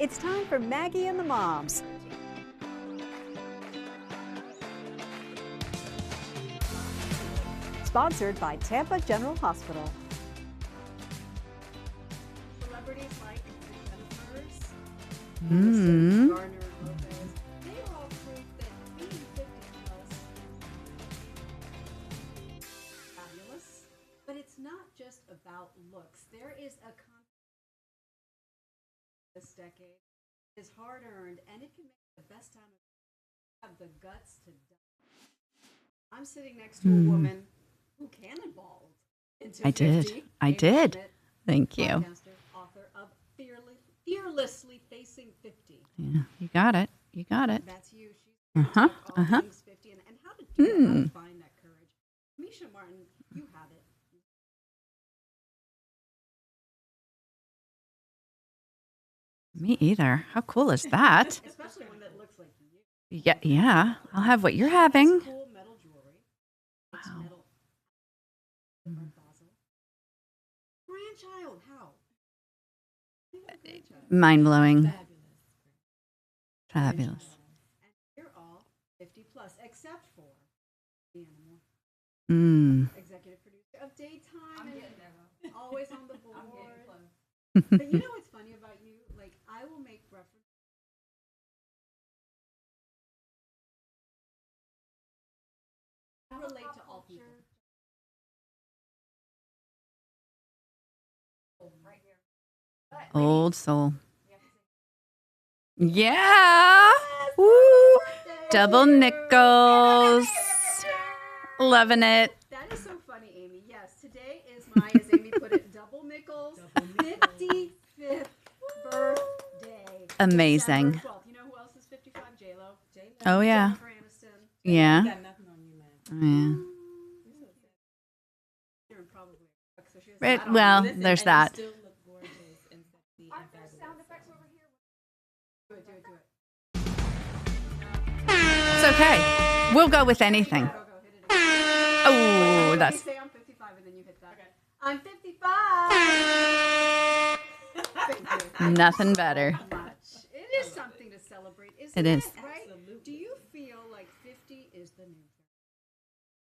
It's time for Maggie and the Moms. Sponsored by Tampa General Hospital. Celebrities like Jennifer's, Mm. they are all proof that being 50 plus fabulous. But it's not just about looks. There is a this decade is hard earned, and it can make the best time of have the guts to die. I'm sitting next to a woman who cannonballed into 50. I Amy did. Schmidt, Thank you. podcaster, author of Fearlessly Facing 50. Yeah, you got it. You got it. That's you. She's here to talk all things 50 and how to do that, how to find that courage. Kamysha Martin, you have it. Me either. How cool is that? Especially one that looks like you. Yeah, yeah. I'll have what you're having. It's cool metal jewelry. It's Wow. metal. Grandchild, how? Mind blowing. Fabulous. Fabulous. And you're all 50 plus, except for the animal. Executive producer of Daytime. And always on the board. But you know what's funny about you? Like, I will make reference. I relate to all people. Right here. Old soul. Yeah. Woo. Double nickels. Loving it. That is so funny, Amy. Yes, today is my, as Amy put it, double nickels 55th birthday. Amazing. December 12th. You know who else is 55? J-Lo. Oh, yeah. Jennifer Aniston. Yeah. You got nothing on you, man. Yeah. You're probably so she was Right, I don't well, know. Listen, there's and that. You still look gorgeous and sexy and fabulous. Sound effects over here. Do it. It's okay. We'll go with anything. Go, hit it again. Oh, Let that's me say I'm 55 and then you hit that. Okay. I'm 55. Thank you. nothing better. So much. It is something to celebrate, isn't It it? is. Right? Absolutely. Do you feel like 50 is the new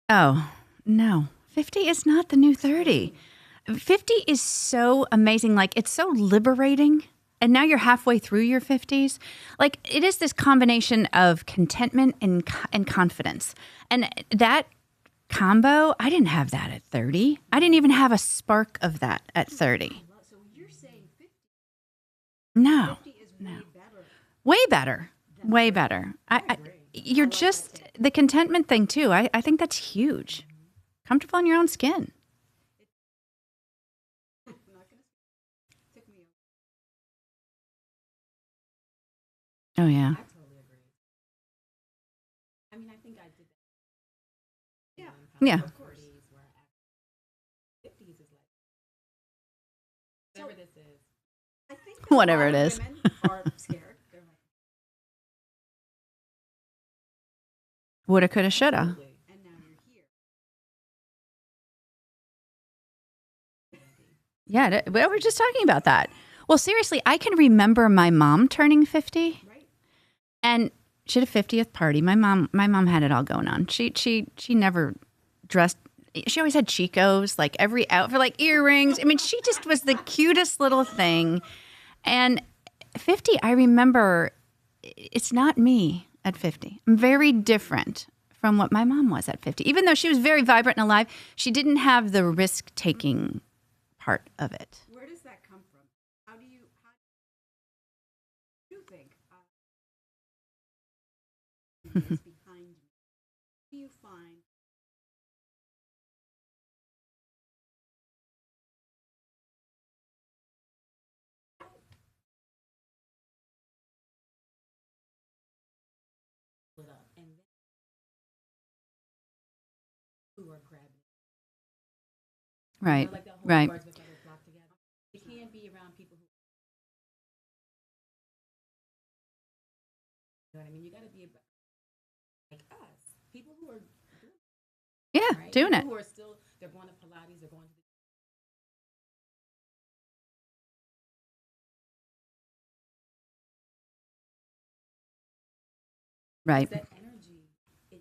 30? Oh, no. 50 is not the new 30. 50 is so amazing. Like, it's so liberating. And now you're halfway through your 50s. Like, it is this combination of contentment and confidence. And that combo, I didn't have that at 30. I didn't even have a spark of that at 30. So you're saying 50 No. is way better. Way better. Way better. You're just the contentment thing too. I think that's huge. Comfortable in your own skin. I'm not gonna took me Oh yeah. I totally agree. I mean, I think I did that. Yeah. Yeah. Of course. 50s is like whatever this is. I think that Whatever a lot it of is. women are scared. They're like, Woulda, coulda, shoulda. Absolutely. and now you're here. Yeah, we were just talking about that. Well, seriously, I can remember my mom turning 50, Right? and she had a 50th party. My mom had it all going on. She never dressed. She always had Chicos, like every outfit, like earrings. I mean, she just was the cutest little thing. And 50, I remember, it's not me at 50. I'm very different from what my mom was at 50. Even though she was very vibrant and alive, she didn't have the risk-taking part of it. Where does that come from? How do you think is behind you? What do you find? Split up and then who are grabbing. Right, You know, like that whole right. birds of a feather flock together. You can't be around people who. You know what I mean? You got to be like us, people who are doing Yeah, it, right? doing it. People who are still, they're going to Pilates, they're going to the Right. That energy,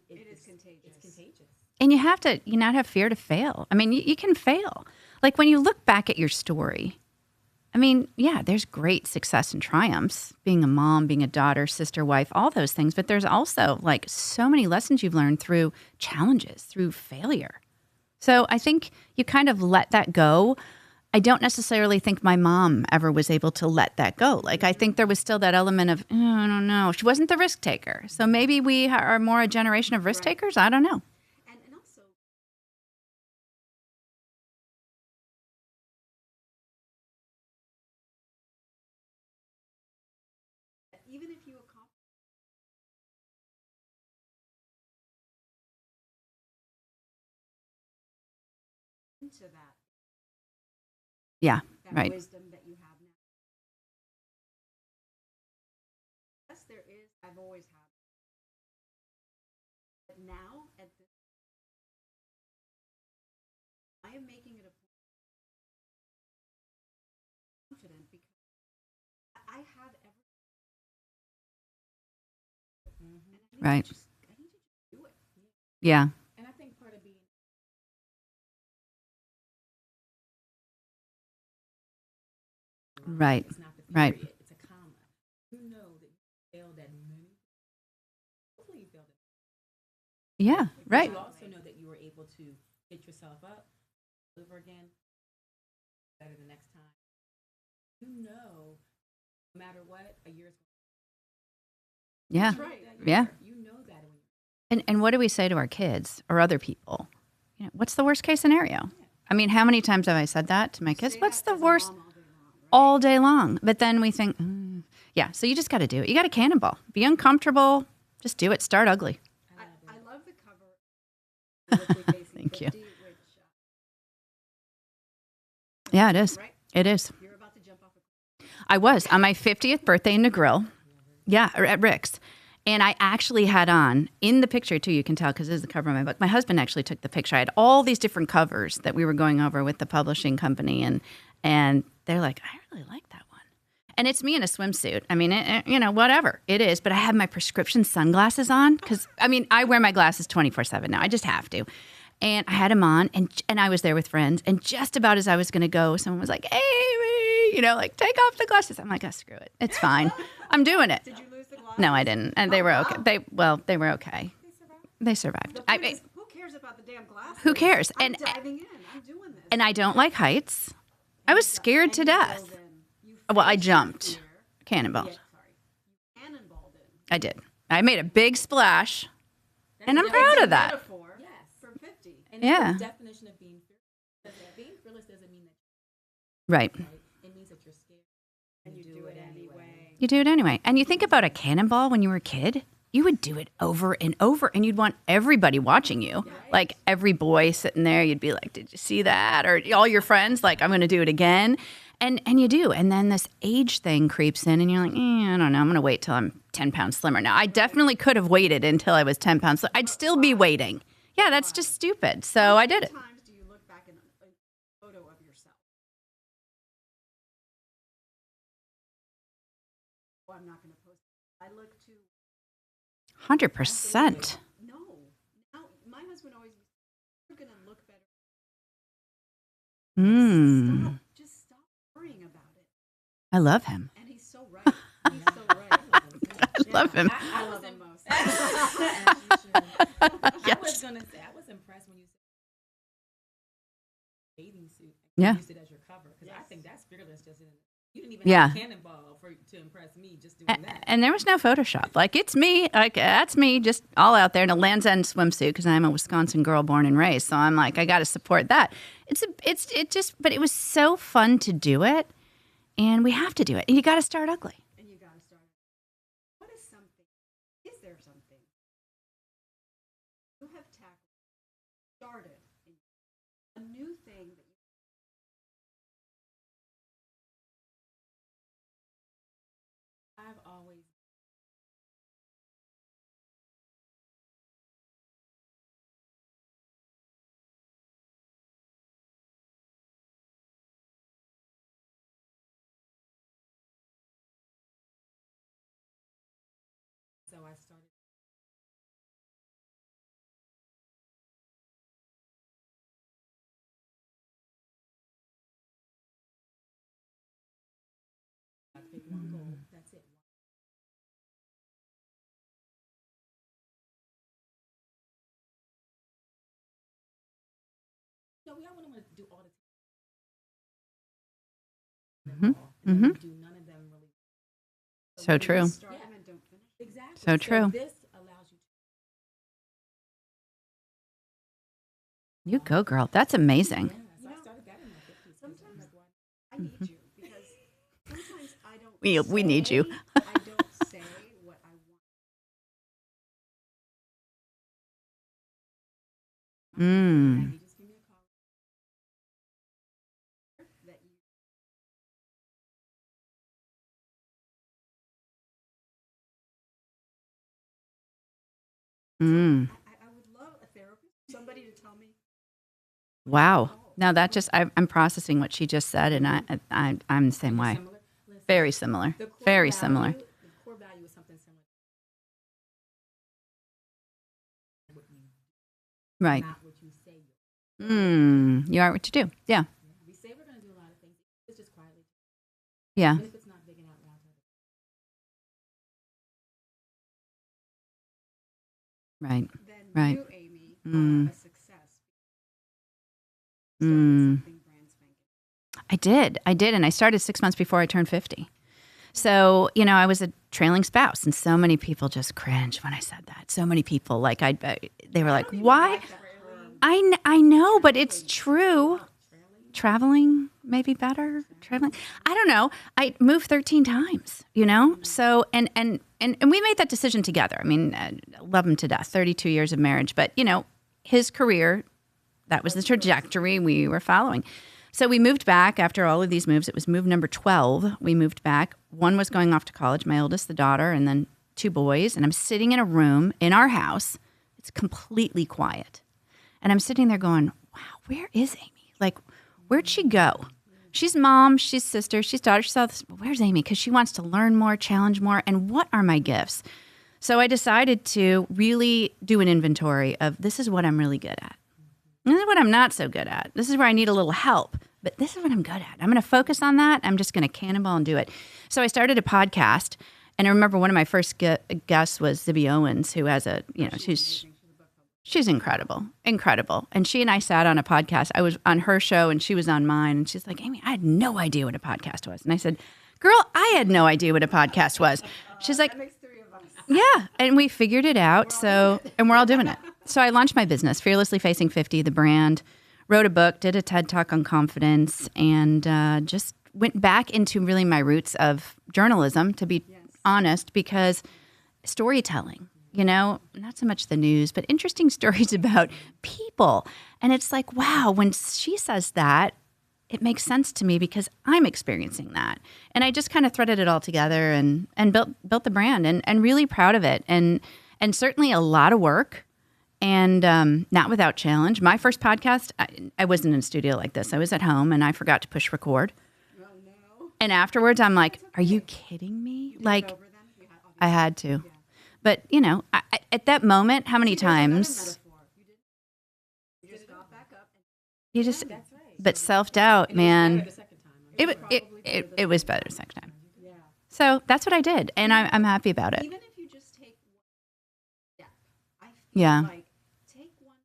It is contagious. It's contagious. And you have to, you not have fear to fail. I mean, you can fail. Like when you look back at your story, I mean, yeah, there's great success and triumphs, being a mom, being a daughter, sister, wife, all those things. But there's also like so many lessons you've learned through challenges, through failure. So I think you kind of let that go. I don't necessarily think my mom ever was able to let that go. Like, I think there was still that element of, oh, I don't know. She wasn't the risk taker. So maybe we are more a generation of risk takers. I don't know. And also, even if you accomplish into that, Yeah, that right. wisdom that you have now. Yes, there is. I've always had. But now, at this, I am making it a point confident because I have everything. And Right. I need to just do it. Yeah, And I think part of being right. it's not the Right. period, it's a comma. You know that you failed at many. Hopefully you failed at Yeah, but right. you also know that you were able to pick yourself up over again, better the next time. You know, no matter what, a year is Yeah. That's right. Yeah. You know that when And what do we say to our kids or other people? You know, what's the worst case scenario? I mean, how many times have I said that to my kids? Say What's that the as a worst? mom all day long, right? All day long. But then we think, yeah, so you just got to do it. You got to cannonball. Be uncomfortable. Just do it. Start ugly. I love the cover. Politically Facing Thank you. 50, which, Yeah, it is. right? It is. You're about to jump off a I was on my 50th birthday in the grill. Yeah, at Rick's. And I actually had on, in the picture too, you can tell because this is the cover of my book. My husband actually took the picture. I had all these different covers that we were going over with the publishing company. And they're like, I really like that one. And it's me in a swimsuit. I mean, whatever it is. But I have my prescription sunglasses on because, I mean, I wear my glasses 24/7 now. I just have to. And I had them on, and I was there with friends. And just about as I was going to go, someone was like, Amy, like, take off the glasses. I'm like, oh, screw it. It's fine. I'm doing it. Did you lose the glass? No, I didn't. And they were okay. They were okay. They survived. The point is, who cares about the damn glasses? Who cares? I'm diving in. I'm doing this. And I don't like heights. I was scared to death. Well, I jumped. Cannonballed. Sorry. You cannonballed in. I did. I made a big splash. And I'm proud of that. Metaphor Yes. from 50. And Yeah. it's the definition of being fearless. Being fearless doesn't mean that Right. it means that you're scared. And you do it anyway. You do it anyway. And you think about a cannonball when you were a kid, you would do it over and over, and you'd want everybody watching you. Like every boy sitting there, you'd be like, did you see that? Or all your friends, like, I'm going to do it again. And you do. And then this age thing creeps in, and you're like, I don't know. I'm going to wait till I'm 10 pounds slimmer. Now, I definitely could have waited until I was 10 pounds slimmer. I'd still be waiting. Yeah, that's just stupid. So I did it. How many times do you look back in a photo of yourself? Oh, I'm not going to post it. I look to 100%. no. Now, my husband always was, you're going to look better. Just stop worrying about it. I love him. And he's so right. He's so right. I love him. I love him most. I was gonna say I was impressed when you said bathing suit. Yeah. You used it as your cover because I think that's fearless. You didn't even have a cannonball to impress me just doing that. And there was no Photoshop. Like, it's me. Like, that's me, just all out there in a Land's End swimsuit because I'm a Wisconsin girl born and raised. So I'm like, I got to support that. But it was so fun to do it, and we have to do it. And you got to start ugly. And you got to start. What is something? Is there something you have started a new thing that you I've always so I started one goal. That's it. No, we all want to do all the Mhm. and then we do none of them really. So true. Start them and don't finish. Exactly. So true. This allows you to. You go, girl. That's amazing. Yeah, so I started that in my 50s. Sometimes Like, why- I need you because sometimes I don't. We need you. I don't say what I want. Mm. Just give me a call. That you. Mm. I would love a therapist, somebody to tell me. Wow. Now that just I'm processing what she just said, and I'm the same way. Similar. Listen, Very similar. the core Very value- similar. The core value is something similar. What you Right. not what you say. You are what you do. Yeah. We say we're going to do a lot of things. It's just quietly. Yeah. Even if it's not big and out loud. Right. Then Right. you, Amy, Mm. are a success. Started something brand spanking. I did. And I started 6 months before I turned 50. So, I was a trailing spouse, and so many people just cringe when I said that. So many people, like, they were like, why? I know, but it's true. Traveling maybe better. Traveling. I don't know. I moved 13 times, So, and we made that decision together. I mean, I love him to death, 32 years of marriage. But, his career, that was the trajectory we were following. So we moved back after all of these moves. It was move number 12. We moved back. One was going off to college, my oldest, the daughter, and then 2 boys. And I'm sitting in a room in our house. It's completely quiet. And I'm sitting there going, wow, where is Amy? Like, where'd she go? She's mom, she's sister, she's daughter, she's all this. Where's Amy? Because she wants to learn more, challenge more. And what are my gifts? So I decided to really do an inventory of this is what I'm really good at. This is what I'm not so good at. This is where I need a little help. But this is what I'm good at. I'm going to focus on that. I'm just going to cannonball and do it. So I started a podcast. And I remember one of my first guests was Zibby Owens, who has she's incredible, incredible. And she and I sat on a podcast. I was on her show and she was on mine. And she's like, Amy, I had no idea what a podcast was. And I said, girl, I had no idea what a podcast was. She's like, That makes 3 of us. yeah. And we figured it out. And we're all doing it. So I launched my business, Fearlessly Facing 50, the brand, wrote a book, did a TED Talk on confidence, and just went back into really my roots of journalism, to be honest, because storytelling, not so much the news, but interesting stories about people. And it's like, wow, when she says that, it makes sense to me because I'm experiencing that. And I just kind of threaded it all together and built the brand and really proud of it. And certainly a lot of work. And not without challenge. My first podcast, I wasn't in a studio like this. I was at home, and I forgot to push record. Oh, no. And afterwards, I'm like, are you kidding me? Like, Over them? You had, I had to. But, I, at that moment, how many times? You just got back up. You just, That's right. but self-doubt, man. The second time. It was better the second time. Yeah. So that's what I did, and I'm happy about it. Even if you just take one step, I feel Yeah. like take one.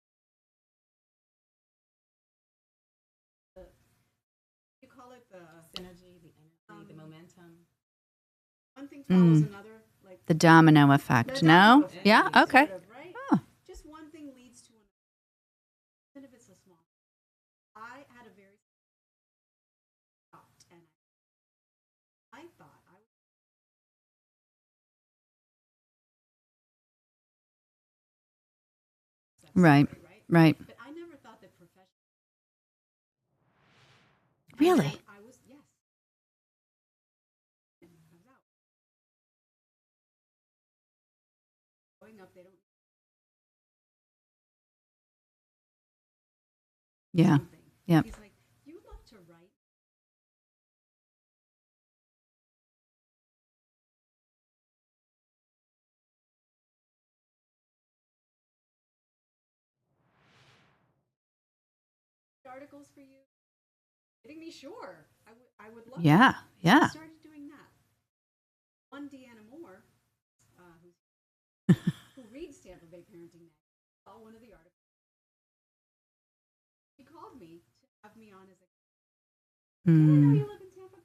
You call it the Synergy, the energy, the momentum. one thing follows another. Like The domino effect, the no? domino effect, Yeah, sort okay. of, right? Oh. Just one thing leads to another. Even if it's a small. I had a very stopped, and I thought I was. Right, right. But I never thought that professional. Really? I was, yes. I was out. Growing up, they don't. Yeah, Something. yeah. He's like, you love to write. Articles for you. Kidding me? Sure. I would love Yeah, that. yeah. I started doing that. Activate Parenting Now. Saw one of the articles. He called me to have me on as a. I know you live in Tampa.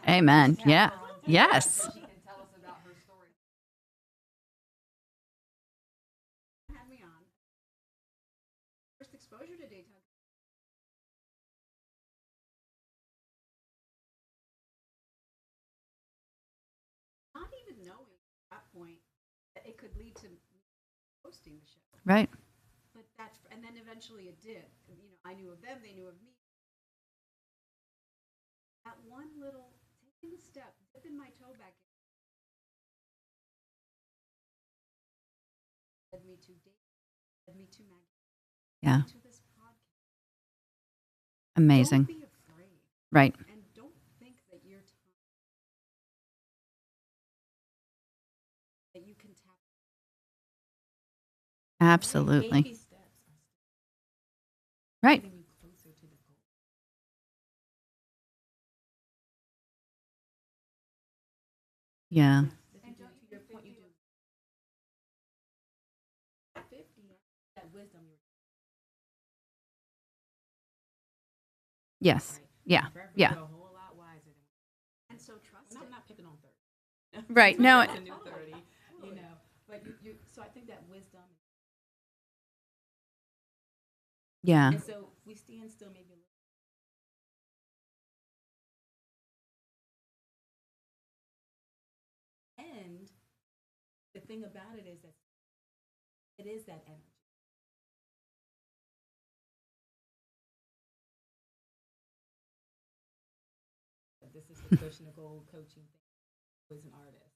Amen. Yeah. Yes. She can tell us about her story. Had me on. First exposure to daytime. Not even knowing at that point that it could lead to me hosting the show. Right. But and then eventually it did. You know, I knew of them, they knew of me. That one little taking a step, dipping my toe back in, led me to date, led me to Maggie, Yeah. to this podcast. Amazing. Don't be afraid, Right. and don't think that your time, that you can tap. Absolutely. Baby steps are Right. getting you closer to the goal. Yeah. And to your point, you do. At 50, that wisdom you're Yes. right. Yeah. Forever Yeah. you're a whole lot wiser than. And so trust And it. I'm not picking on 30. Right. No. It's a new 30, you know. But you so I think that wisdom. Yeah. And so we stand still maybe a little. And the thing about it is that it is that energy. This is the Push Nicole coaching thing. Who is an artist.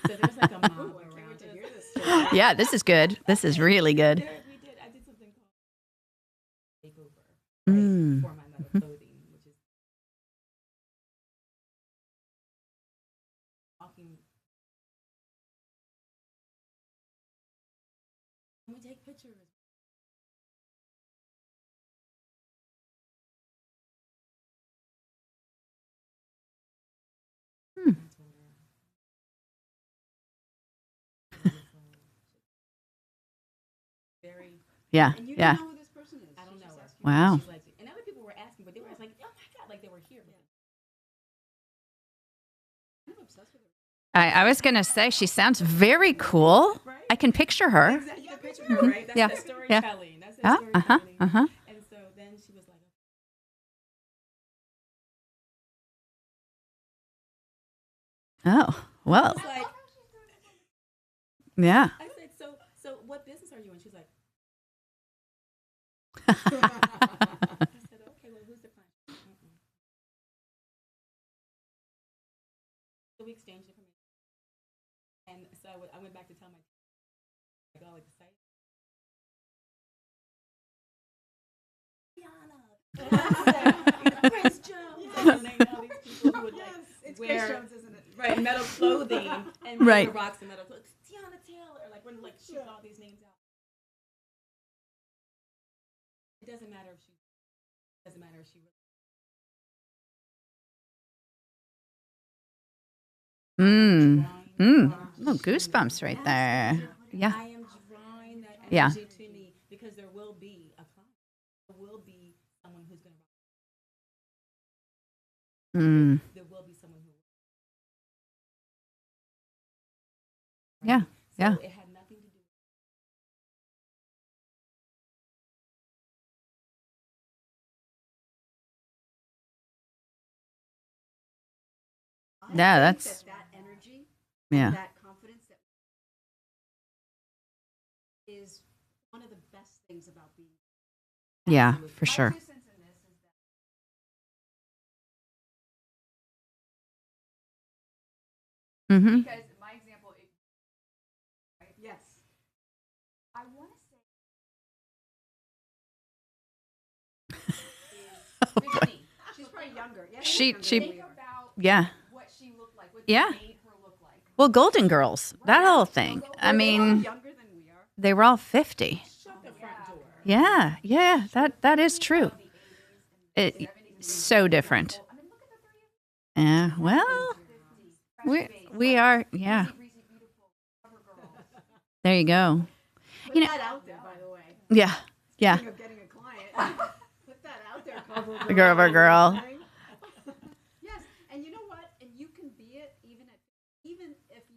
So there's like a mob Ooh, I can't around wait to us. hear this story. Yeah. This is good. This is really good. We did. I did something called takeover, right, Mm. for my metal clothing, which is walking. Can we take pictures? Hmm. I told her. Very. Yeah. And you Yeah. don't know who this person is. I don't She know just her. asked you. Wow. She's like, and other people were asking, but they were like, oh my god, like they were here. I'm obsessed with her. I was going to say, she sounds very cool. Right? I can picture her. Exactly. You can picture her, right? That's Yeah. the storytelling. That's the Uh huh. storytelling. Uh huh. And so then she was like, Oh, I well. was like, Yeah. I said, so what business are you in? She's like, I said, okay, well, who's the client? So we exchanged information. And so I went back to tell my team, like, all like the site. Tiana, Prince Jones. And they know these people who would like It's wear Chris Jones, isn't it? right metal clothing and Right. the rocks and metal clothing. Tiana Taylor, like we're like shooting all these names out. It doesn't matter if she. Doesn't matter if she. Mm. Mm. Drawing Oh, goosebumps right there. Yeah. I am drawing that Yeah. energy to me because there will be a client. There will be someone who's going to. Mm. There will be someone who. Yeah. So Yeah. it had nothing to do. Yeah, I think that's- that energy, Yeah. and that confidence that is one of the best things about being. Yeah, for My sure. 2 cents in this is that Mm-hmm. because my example, Yes. I want to say is 15. She's probably younger. Yeah, She- younger she- than we Think are. about Yeah. what she looked like, what Yeah. they made her look like. Well, Golden Girls, that whole thing. I They're all mean, younger than we are. they were all 50. Shut the front door. Yeah. Yeah. That is true. The age So different. Yeah. Well, we are. Yeah. There you go. Put that out there, by the way. Yeah. Yeah. Speaking of getting a client, put that out there, cover Girl. Yes, and you know what? And you can be it even if you.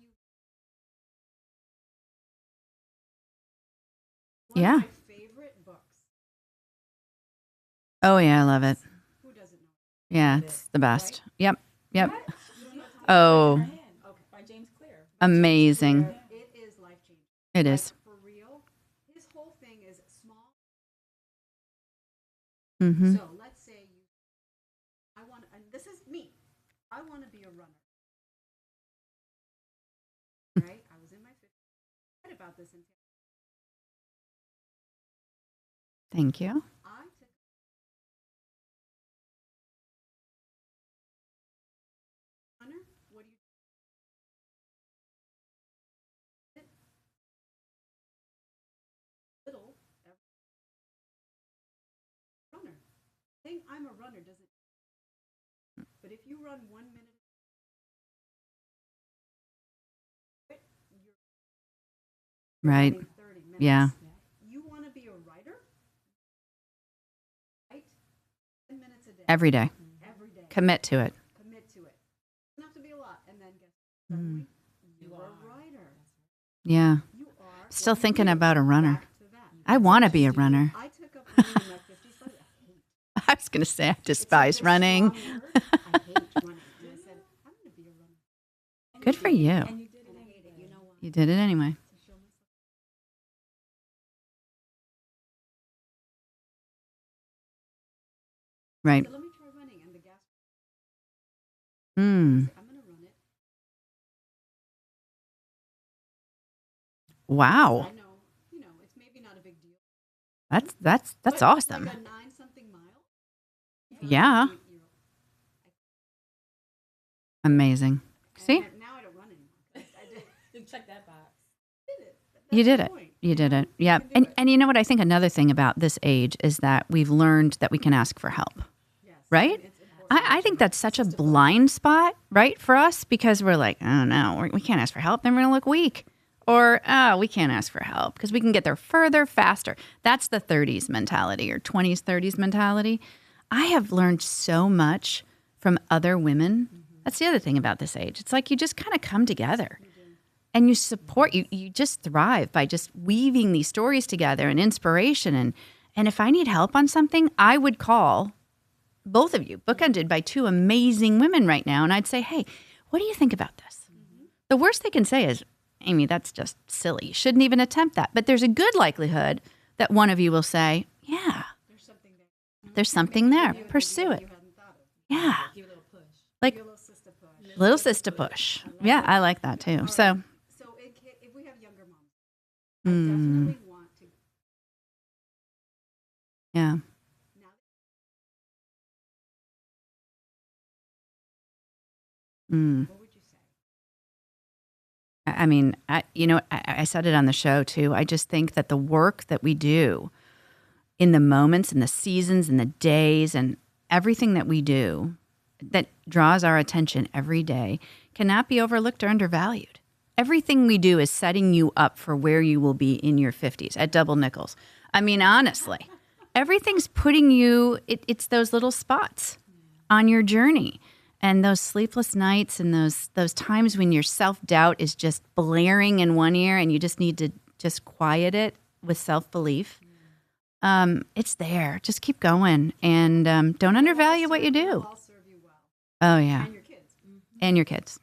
One Yeah. of my favorite books. Oh yeah, I love it. Who doesn't know? Yeah, it's the best. Yep. Yep. You don't know Oh, okay. By James Clear. amazing. It is life changing. It is. For real, his whole thing is small. Mm-hmm. So let's say and this is me. I want to be a runner. Right? I was in my 50s. I read about this in Thank you. I took runner. What do you little runner? Saying I'm a runner doesn't. But if you run 1 minute, you're Right. running 30 minutes. Yeah. You want to be a writer? Right? 10 minutes a day. Every day. Every day. Commit to it. Commit to it. Doesn't have to be a lot. And then suddenly, you're a writer. Yeah. You are. Still what you thinking do. about a runner. Back to that. I want to be a runner. I took up running in my 50s, but I hate I was going to say I it's despise such a running. strong word. I hate running. And I said, I'm going to be a runner. Good for you. And you did it And I hate it. anyway. You know why? You did it anyway. To show myself. Right. So let me try running. And the gas, Mm. I'm going to run it. Wow. I know, it's maybe not a big deal. That's But awesome. Like a 9-something mile. Yeah. Amazing. See? Now I don't run anymore. I did You check that box. it. You That's did the it. point. You did it. Yeah. can do And it. and you know what? I think another thing about this age is that we've learned that we can ask for help. Yes. Right? And it's important. I think that's such a blind spot, right, for us because we're like, oh no, we can't ask for help. Then we're going to look weak. Or, oh, we can't ask for help because we can get there further, faster. That's the 30s mentality or 20s, 30s mentality. I have learned so much from other women. That's the other thing about this age. It's like you just kind of come together and you support, you just thrive by just weaving these stories together and inspiration. And if I need help on something, I would call both of you, bookended by two amazing women right now. And I'd say, hey, what do you think about this? The worst they can say is, Amy, that's just silly. You shouldn't even attempt that. But there's a good likelihood that one of you will say, yeah, There's something there. there's something there. Pursue it. You hadn't thought of. Yeah. Give a little push. Like Your little sister push. little sister push. Yeah, I like that too. So, So if we have younger moms, I mm, definitely want to. yeah. Now, Mm. what would you say? I mean, I said it on the show too. I just think that the work that we do in the moments and the seasons and the days and everything that we do that draws our attention every day cannot be overlooked or undervalued. Everything we do is setting you up for where you will be in your 50s at double nickels. I mean, honestly, everything's putting you, it's those little spots on your journey. And those sleepless nights and those times when your self-doubt is just blaring in one ear and you just need to just quiet it with self-belief. It's there. Just keep going and don't undervalue what you It'll do. all serve you well. Oh, yeah. And your kids. And your kids.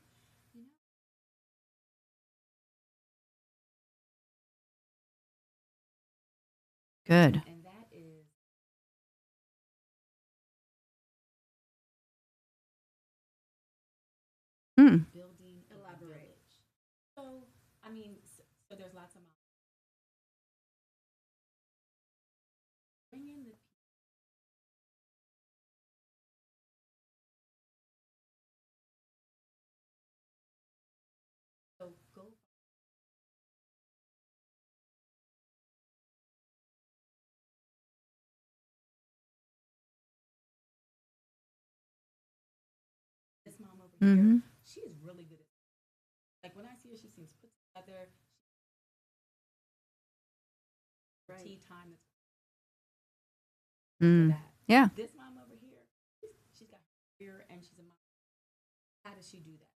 Good. And that is Mm. building a Elaborate. village. So, I mean, so there's lots of moms. Bring in the so go Mm-hmm. She is really good at, like, when I see her, she seems put together. Right. Tea time is Mm. that. Yeah. This mom over here, she's got career and she's a mom. How does she do that?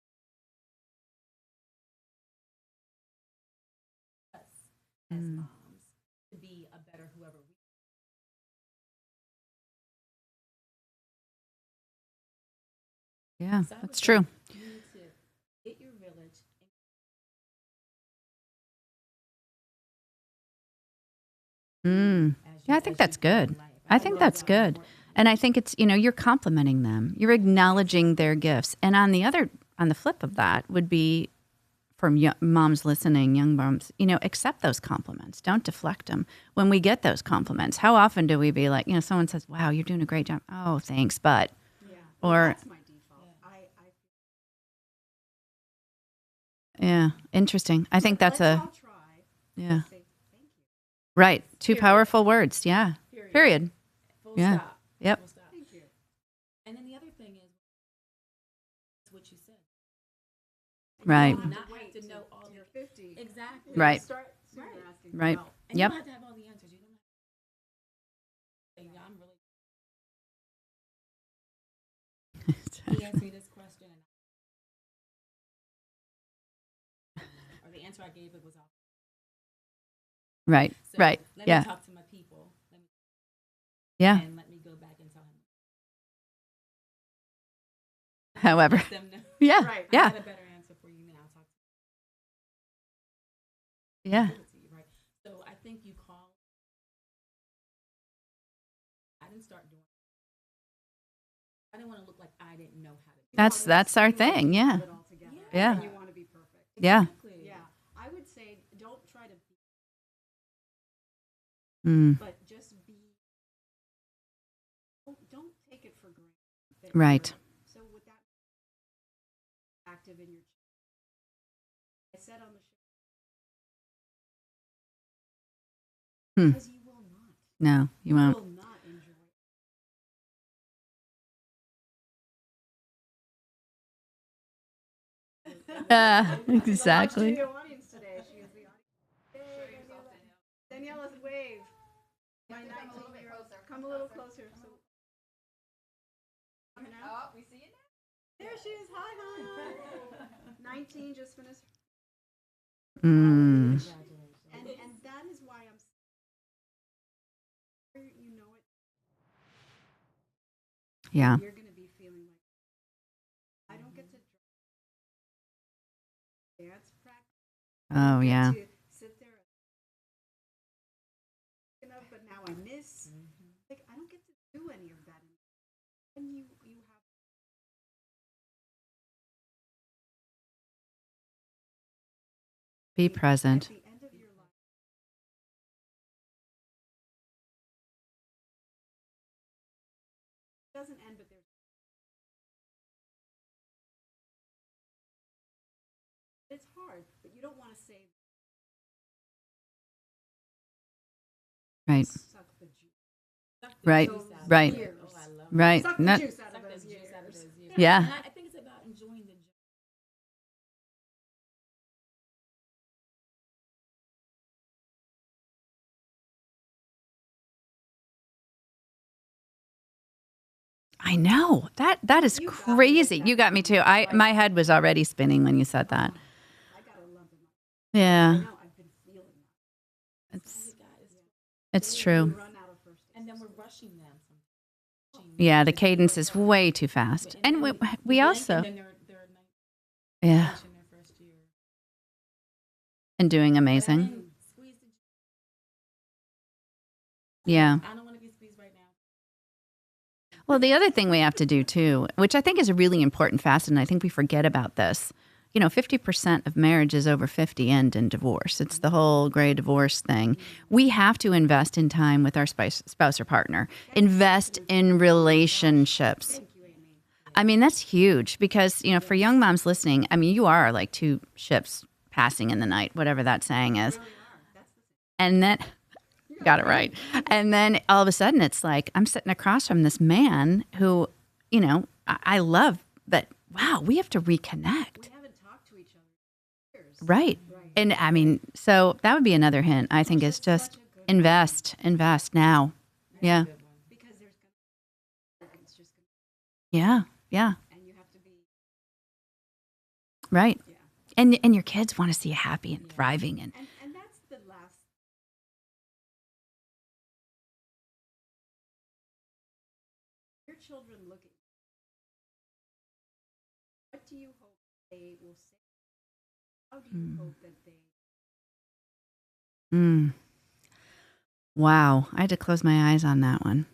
Us as moms to be a better whoever we. Yeah, So I would that's say true. You need to get your village. Mm. Yeah, I think that's good. I think that's good. And I think it's, you're complimenting them. You're acknowledging their gifts. And on the flip of that would be from moms listening, young moms, accept those compliments. Don't deflect them. When we get those compliments, how often do we be like, someone says, wow, you're doing a great job. Oh, thanks. But, Yeah. or, That's my default. yeah, interesting. I think that's Let's all try. yeah, Say thank you. right. Two Period. powerful words. Yeah. Period. Full Yeah. stop. Yep. Full stop. Thank you. And then the other thing is what you said. Right. You do not have to know all You're the 50. exactly. Right. Start sooner asking for Right. help. And Yep. you don't have to have all the answers. You don't have to say, I'm really. He asked me this question, or the answer I gave it was off. Right. So Right. Let Yeah. me talk to my people. Yeah. And let me go back and tell him. However. Let them know. Yeah. Right. I Yeah. got a better answer for you now. I'll talk Yeah. to you, right? So I think you call. I didn't start doing. I didn't want to look like I didn't know how to do it. That's our thing. Yeah. Have it all together. Yeah. And you want to be perfect. Yeah. Exactly. Yeah. I would say don't try to be, Mm. but just be. Don't take it for granted. that Right. you're- So with that, active in your. I said on the show. Hmm. Because you will not. No, you won't. will not enjoy it. Exactly. The audience today. She is the audience. Yay, Daniela's wave. My 19-year-old. Come a little closer. So. Oh, we see it now. There she is. Hi, hi. 19, just finished. Mm. And that is why I'm. You know it. Yeah. You're going to be feeling like I don't get to dance practice. Oh, yeah. To sit there. But now I miss. Like I don't get to do any of that. And you have. Be present. At the end of your life. It doesn't end, but there's. It's hard, but you don't want to say. Right. Suck the juice. Right. Those Right. years. Oh, I love Right. Suck the No- juice out of Suck the those juice years. out of those years. Yeah. And I think it's about enjoying the journey. I know. That is You got me with crazy. that. You got me too. My head was already spinning when you said that. I got a lump in my. I Yeah. know. I've been feeling that. It's true. We run out of first. And then we're rushing them. Yeah, the cadence is way too fast. And we also they're yeah, in their first year. and doing amazing. And squeeze the Yeah. I don't want to be squeezed right now. Well, the other thing we have to do too, which I think is a really important facet, and I think we forget about this, 50% of marriages over 50 end in divorce. It's the whole gray divorce thing. We have to invest in time with our spouse or partner, invest in relationships. I mean, that's huge because, for young moms listening, I mean, you are like two ships passing in the night, whatever that saying is. And then, got it right. And then all of a sudden it's like, I'm sitting across from this man who, I love, but wow, we have to reconnect. We haven't talked to each other in years. Right. And I mean, so that would be another hint, I think, is just Such a good invest now. Yeah. because there's gonna it's just gonna, Yeah. Yeah. and you have to be Right. yeah. And your kids want to see you happy and thriving and And that's the last. Your children look at you. What do you hope they will say? How do you hope that they? wow, I had to close my eyes on that one.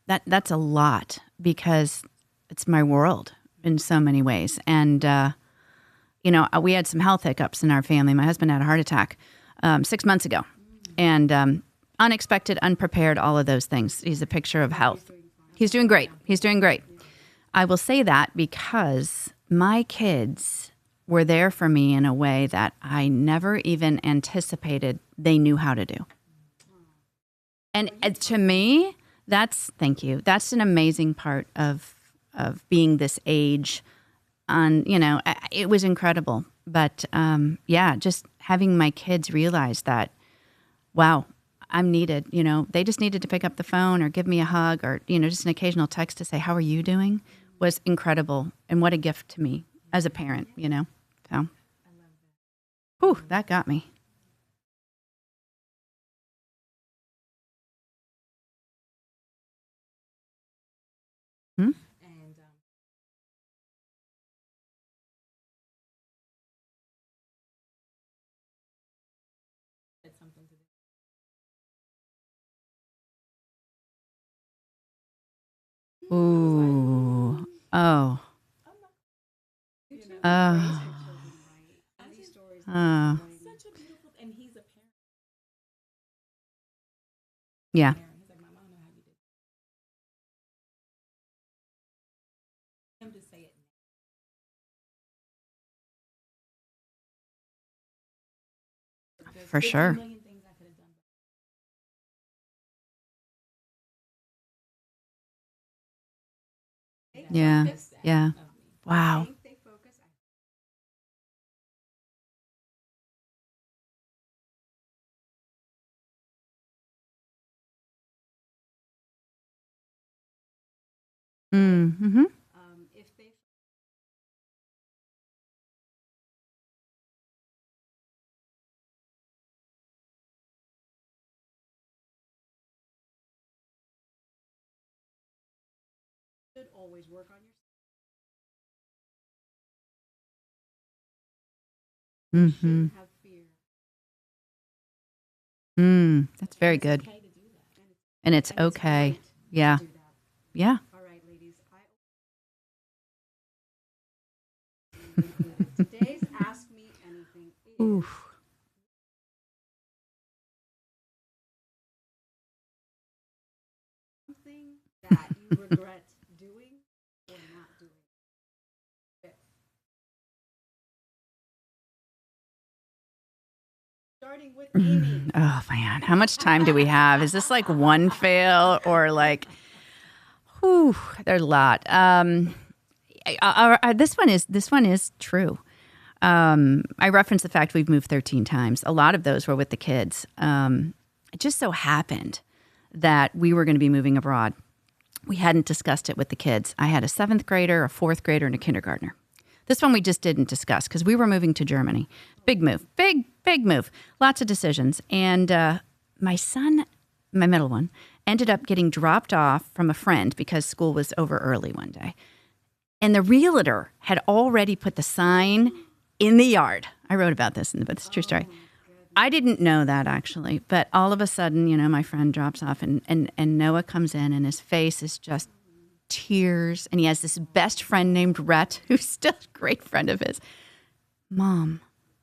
That's a lot because it's my world in so many ways. And, we had some health hiccups in our family. My husband had a heart attack 6 months ago. And unexpected, unprepared, all of those things. He's a picture of health. He's doing great. He's doing great. I will say that because my kids were there for me in a way that I never even anticipated they knew how to do. And to me, thank you. That's an amazing part of being this age. It was incredible. But just having my kids realize that, wow, I'm needed. They just needed to pick up the phone or give me a hug or, just an occasional text to say, how are you doing? Was incredible. And what a gift to me as a parent, So, whew, that got me. And said something to them. Ooh. Oh. Oh. These stories. Oh. Such a beautiful, and he's a parent. Yeah. He's like, my mom know how you did. Him to say it. There's For 50 sure. million things I could have done. Yeah. Yeah. Of me. Wow. think they focus. Mm-hmm. If they should always work on yourself. Mm-hmm. Shouldn't have fear. That's very good. Okay to do that. And it's And it's okay. great Yeah. to do that. Yeah. All right, ladies. Today's Ask Me Anything is Oof. something that you regret doing or not doing. Starting with Amy. Oh, man. How much time do we have? Is this like one fail or like, whew, there's a lot. This one is true. I referenced the fact we've moved 13 times. A lot of those were with the kids. It just so happened that we were going to be moving abroad. We hadn't discussed it with the kids. I had a 7th grader, a 4th grader, and a kindergartner. This one we just didn't discuss because we were moving to Germany. Big move. Big move. Lots of decisions. And my son, my middle one, ended up getting dropped off from a friend because school was over early one day. And the realtor had already put the sign in the yard. I wrote about this in the book. It's a true story. I didn't know that actually, but all of a sudden, my friend drops off and Noah comes in and his face is just tears. And he has this best friend named Rhett, who's still a great friend of his. Mom,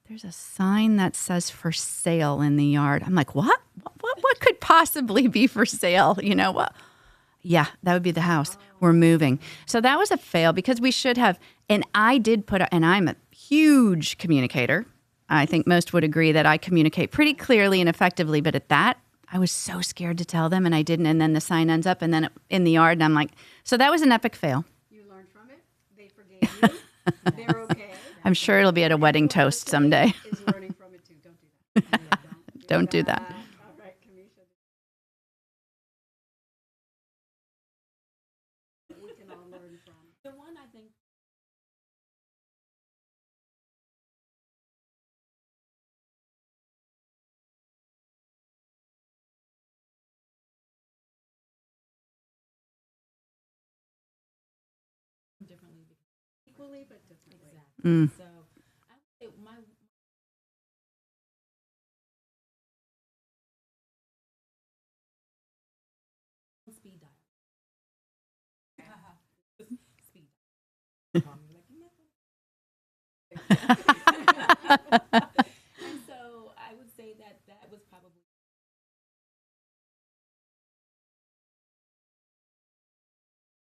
there's a sign that says for sale in the yard. I'm like, what? What could possibly be for sale? What? Yeah, that would be the house. We're moving. So that was a fail because we should have, and I did and I'm a huge communicator. I think most would agree that I communicate pretty clearly and effectively, but at that, I was so scared to tell them and I didn't. And then the sign ends up and then in the yard and I'm like, so that was an epic fail. You learned from it? They're okay. I'm sure it'll be at a wedding toast someday. Is learning from it too. Don't do that. Don't do that. All right, Kamysha. We can all learn from. The one I think differently Equally, but differently. exactly. Mm. So I would say my speed dial. Speed dial. And so I would say that that was probably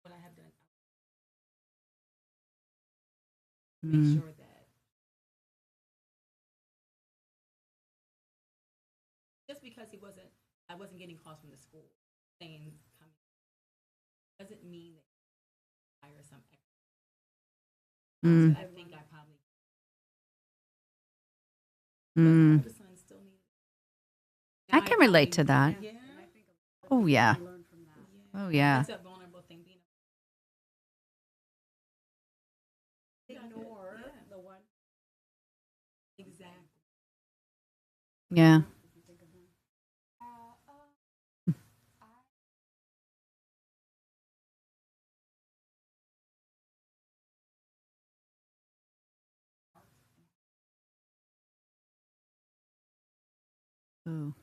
what I have done. Make Mm. sure that just because I wasn't getting calls from the school saying coming doesn't mean that I hire some extra. Mm. I think I probably Mm. the son still needs. I can relate to that. Yeah. And I think a lot of Oh, people yeah. can learn from that. Oh, yeah. It's a vulnerable thing being Ignore Yeah. the one. exactly. Yeah. If you think of one. Ooh.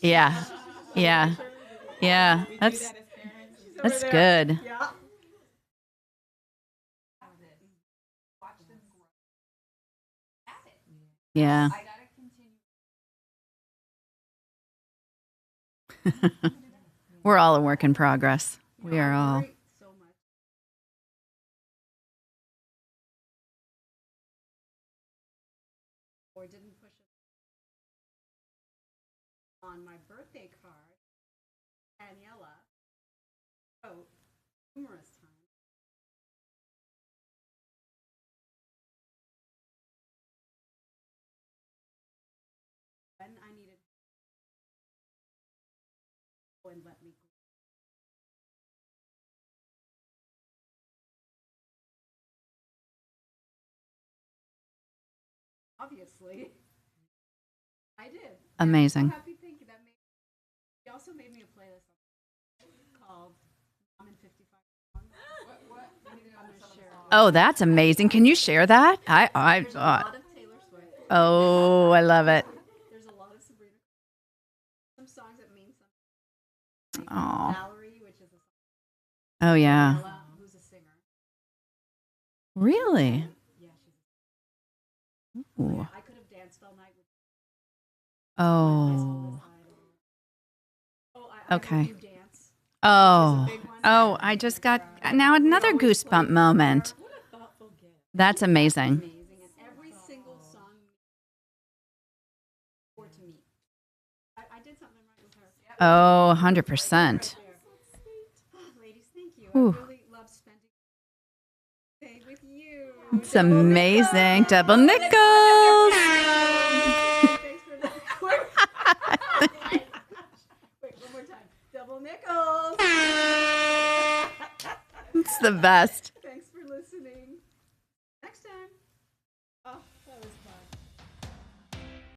Yeah. Yeah. Yeah. We do That's that as parents. that's good. Yeah. Watch them grow. At it. Yeah. I gotta continue. We're all a work in progress. We are all. Worry so much. Or didn't push it on my birthday card. Daniela wrote numerous times. When I needed and let me go. Obviously, I did. Amazing. So happy, thank you. That made. He also made me a playlist called "Mom in 55 Songs." What? I'm gonna share. Oh, that's amazing. Can you share that? There's a lot of Taylor Swift. Oh, I love it. There's a lot of Sabrina. Some songs that mean something. Like Aw. Valerie, which is a song. Oh, yeah. Ella, who's a singer. Really? Yeah, she's. Ooh. I could have danced all night with Oh. High School Idol. Oh, I Okay. Heard You Dance. Oh. Big one. Oh, I just got now another goosebump moment. What a thoughtful gift. That's amazing. Amazing, and every single song or to me. I did something right with her. Oh, 100%. Ladies, thank you. Whew. I really love spending day with you. It's amazing. Double nickels. Thanks for that. Wait, one more time. Double nickels. It's the best.